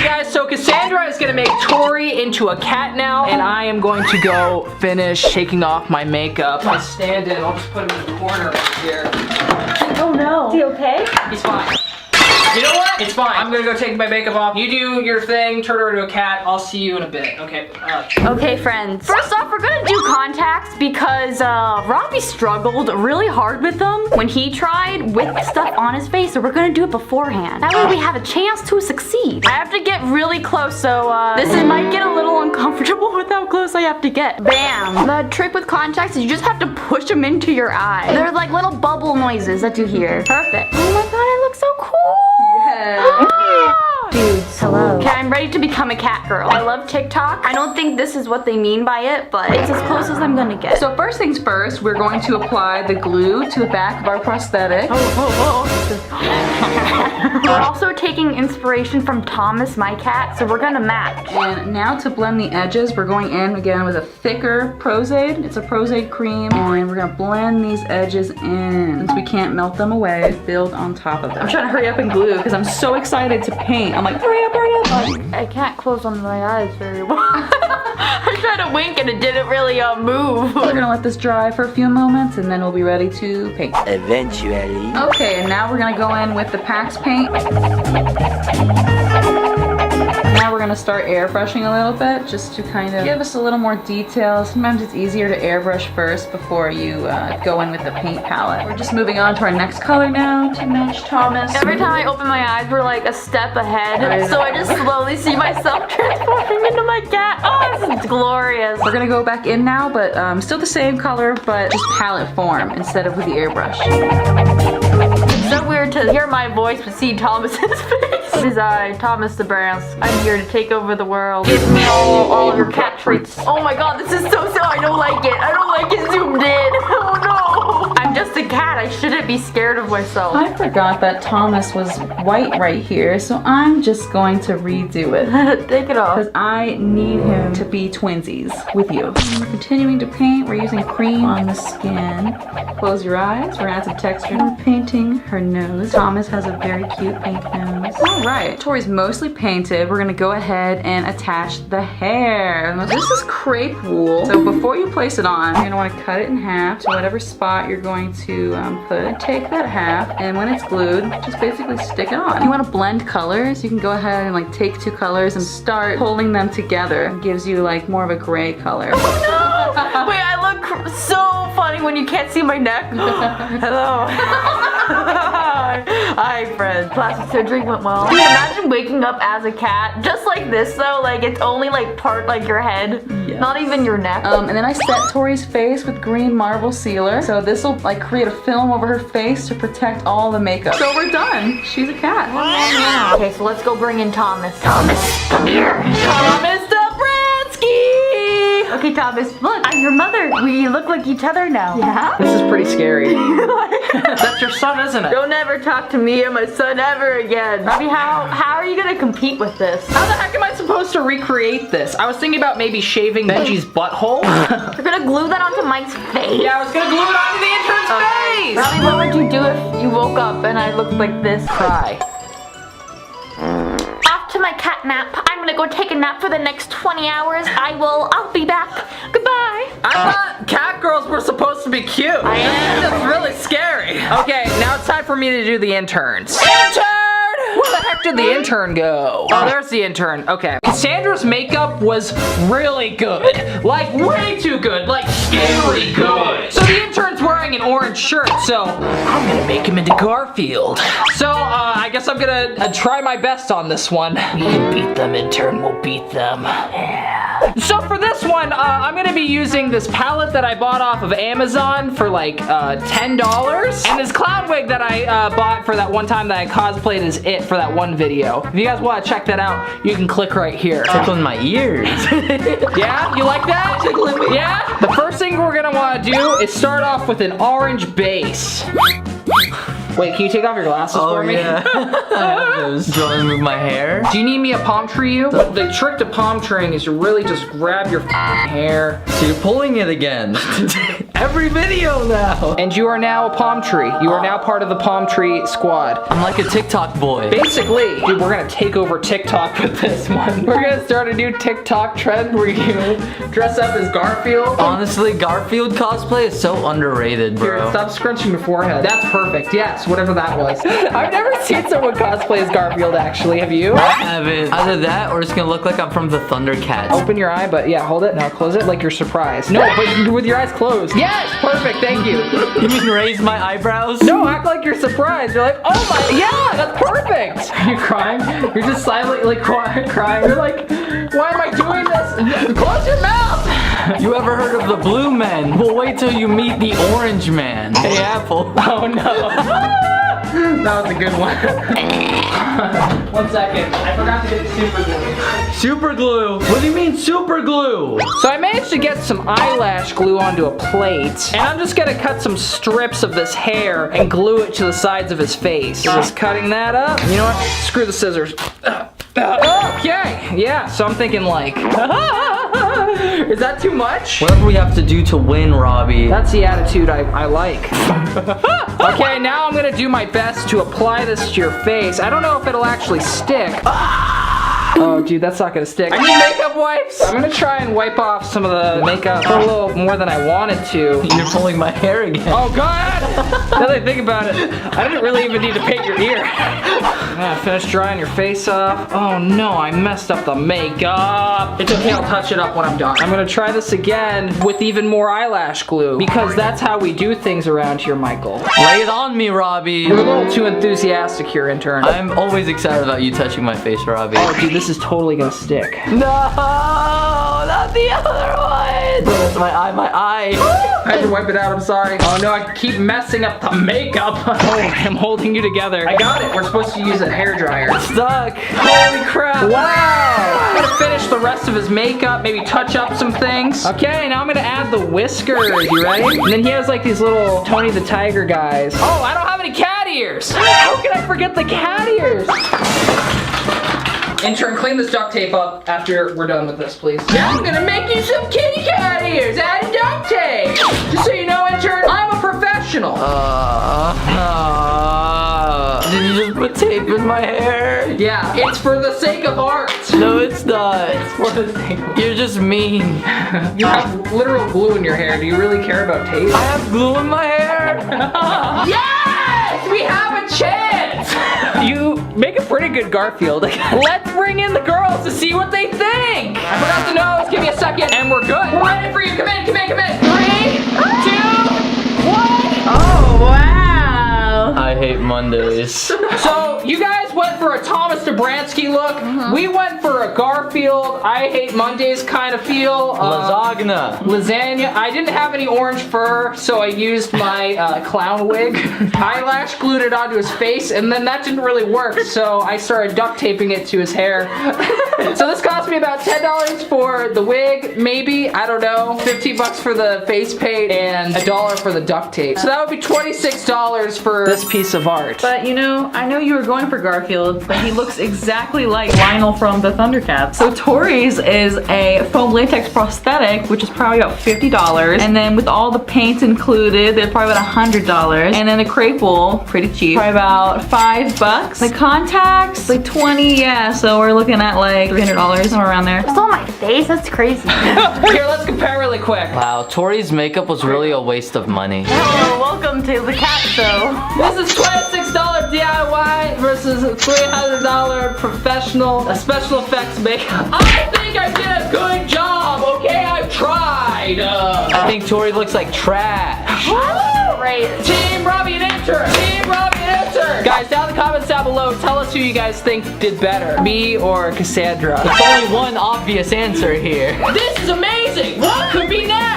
guys, so Cassandra is gonna make Tori into a cat now, and I am going to go finish taking off my makeup. I stand in, I'll just put him in the corner right here. Oh no. Is he okay? He's fine. You know what? It's fine. I'm gonna go take my makeup off. You do your thing, turn her into a cat. I'll see you in a bit. Okay. Okay, friends. First off, we're gonna do contacts because Robby struggled really hard with them when he tried with stuff on his face, so we're gonna do it beforehand. That way we have a chance to succeed. I have to get really close, so this might get a little uncomfortable with how close I have to get. Bam! The trick with contacts is you just have to push them into your eye. They're like little bubble noises that you hear. Perfect. Oh my god, I look so cool! Yeah. Dudes, hello. Okay, I'm ready to become a cat girl. I love TikTok. I don't think this is what they mean by it, but it's as close as I'm gonna get. So first things first, we're going to apply the glue to the back of our prosthetic. We're also taking inspiration from Thomas, my cat, so we're gonna match. And now to blend the edges, we're going in again with a thicker prosade. It's a prosade cream, and we're gonna blend these edges in. Since we can't melt them away, build on top of them. I'm trying to hurry up and glue because I'm so excited to paint. I'm like, hurry up, hurry up. I can't close on my eyes very well. I tried to wink and it didn't really move. We're gonna let this dry for a few moments and then we'll be ready to paint. Eventually. Okay, and now we're gonna go in with the PAX paint. Now we're gonna start airbrushing a little bit just to kind of give us a little more detail. Sometimes it's easier to airbrush first before you go in with the paint palette. We're just moving on to our next color now to match Thomas. Every time I open my eyes, we're like a step ahead. So I just slowly see myself transforming into my cat. Oh, this is glorious. We're gonna go back in now, but still the same color, but just palette form instead of with the airbrush. It's so weird to hear my voice but see Thomas's face. It is I, Thomas the Brass. I'm here to take over the world. Give me all of your cat treats. Oh my god, this is so I don't like it. I don't like it zoomed in. Oh no. I'm just a cat. I shouldn't be scared of myself. I forgot that Thomas was white right here, so I'm just going to redo it. Take it off. Because I need him to be twinsies with you. We're continuing to paint. We're using cream on the skin. Close your eyes. We're gonna add some texture. We're painting her nose. Thomas has a very cute pink nose. Alright, Tori's mostly painted. We're gonna go ahead and attach the hair. This is crepe wool. So before you place it on, you're gonna want to cut it in half to whatever spot you're going to put. Take that half, and when it's glued, just basically stick it on. If you want to blend colors, you can go ahead and like take two colors and start pulling them together. It gives you like more of a gray color. Oh no! Wait, I look so funny when you can't see my neck. Hello. Hi, friends. Plastic surgery went well. Can you imagine waking up as a cat? Just like this though, like it's only like part like your head, yes. Not even your neck. And then I set Tori's face with green marble sealer. So this will like create a film over her face to protect all the makeup. So we're done. She's a cat. Wow. Okay, so let's go bring in Thomas. Thomas, come here. Thomas Dobransky! Okay, Thomas, look, I'm your mother. We look like each other now. Yeah? This is pretty scary. That's your son, isn't it? Don't ever talk to me or my son ever again. Robby, how are you gonna compete with this? How the heck am I supposed to recreate this? I was thinking about maybe shaving Benji's butthole. You're gonna glue that onto Mike's face? Yeah, I was gonna glue it onto the intern's face! Robby, what would you do if you woke up and I looked like this? Cry. Off to my cat nap. I'm gonna go take a nap for the next 20 hours. I'll be back. Goodbye. I thought cat girls were supposed to be cute. I am. That's really scary. Okay, now it's time for me to do the interns. Intern! Where the heck did the intern go? Oh, there's the intern. Okay. Cassandra's makeup was really good. Like, way too good. Like, scary good. So the intern's wearing an orange shirt, so I'm gonna make him into Garfield. So, I guess I'm gonna try my best on this one. We can beat them, intern. We'll beat them. Yeah. So for this one, I'm gonna be using this palette that I bought off of Amazon for like $10. And this clown wig that I bought for that one time that I cosplayed as it for that one video. If you guys want to check that out, you can click right here. Tickling my ears. Yeah, you like that? Tickling me. Yeah? The first thing we're gonna want to do is start off with an orange base. Wait, can you take off your glasses for me? Yeah. I have those. Do you want me to move my hair? Do you need me to palm tree you? The trick to palm treeing is you really just grab your hair. So you're pulling it again. every video now. And you are now a palm tree. You are now part of the palm tree squad. I'm like a TikTok boy. Basically, dude, we're gonna take over TikTok with this one. We're gonna start a new TikTok trend where you dress up as Garfield. Honestly, Garfield cosplay is so underrated, bro. Here, stop scrunching your forehead. That's perfect. Yes, whatever that was. I've never seen someone cosplay as Garfield, actually. Have you? I haven't. Either that or it's gonna look like I'm from the Thundercats. Open your eye, but yeah, hold it. Now close it like you're surprised. No, but with your eyes closed. Yes, perfect. Thank you. You mean raise my eyebrows? No, act like you're surprised. You're like, oh my, yeah, that's perfect. Are you crying? You're just silently crying. You're like, why am I doing this? Close your mouth. You ever heard of the blue man? Well, wait till you meet the orange man. Hey, Apple. Oh no. That was a good one. 1 second. I forgot to get super glue. Super glue? What do you mean super glue? So I managed to get some eyelash glue onto a plate, and I'm just gonna cut some strips of this hair and glue it to the sides of his face. Just cutting that up. You know what? Screw the scissors. Okay, yeah, so I'm thinking like, is that too much? Whatever we have to do to win, Robby. That's the attitude I like. Okay, now I'm gonna do my best to apply this to your face. I don't know if it'll actually stick. Oh, dude, that's not gonna stick. I need makeup wipes. I'm gonna try and wipe off some of the makeup a little more than I wanted to. You're pulling my hair again. Oh, God! Now that I think about it, I didn't really even need to paint your ear. Finish drying your face off. Oh, no, I messed up the makeup. It's okay, I'll touch it up when I'm done. I'm gonna try this again with even more eyelash glue, because that's how we do things around here, Michael. Lay it on me, Robby. You're a little too enthusiastic here, intern. I'm always excited about you touching my face, Robby. Oh, dude, this is totally gonna stick. No, not the other one. That's my eye, my eye. I had to wipe it out, I'm sorry. Oh no, I keep messing up the makeup. Oh, I'm holding you together. I got it. We're supposed to use a hairdryer. Stuck. Holy crap. Wow. I'm gonna finish the rest of his makeup, maybe touch up some things. Okay, now I'm gonna add the whiskers. You ready? And then he has like these little Tony the Tiger guys. Oh, I don't have any cat ears. How can I forget the cat ears? Intern, clean this duct tape up after we're done with this, please. Now I'm gonna make you some kitty cat ears out of duct tape. Just so you know, intern, I'm a professional. Did you just put tape in my hair? Yeah, it's for the sake of art. No, it's not. It's for the sake of You're just mean. You have literal glue in your hair. Do you really care about tape? I have glue in my hair. Yes! We have a chance! You make a pretty good Garfield. Let's bring in the girls to see what they think. I forgot the nose. Give me a second. And we're good. We're ready for you. Come in, come in, come in. 3, 2, 1. Oh, wow. I hate Mondays. So you guys went for a Thomas Dobransky look. We went for a Garfield, I hate Mondays kind of feel. Lasagna. Lasagna. I didn't have any orange fur, so I used my clown wig. Eyelash glued it onto his face, and then that didn't really work, so I started duct taping it to his hair. So this cost me about $10 for the wig, maybe, I don't know. 15 bucks for the face paint, and $1 for the duct tape. So that would be $26 for this piece of art. But you know, I know you were going for Garfield, but he looks exactly like Lionel from the Thundercats. So Tori's is a foam latex prosthetic, which is probably about $50. And then with all the paint included, they're probably about $100. And then the crepe wool, pretty cheap, probably about $5. The contacts, like 20, yeah. So we're looking at like $300, somewhere around there. It's on my face. That's crazy. Here, let's compare really quick. Wow, Tori's makeup was really a waste of money. Hello, welcome to the cat show. This is $26 DIY versus $300 professional special effects makeup. I think I did a good job, okay? I've tried. I think Tori looks like trash. Great. Team Robby and Intern. Team Robby and Intern. Guys, down in the comments down below, tell us who you guys think did better, me or Cassandra. There's only one obvious answer here. This is amazing. What could be next?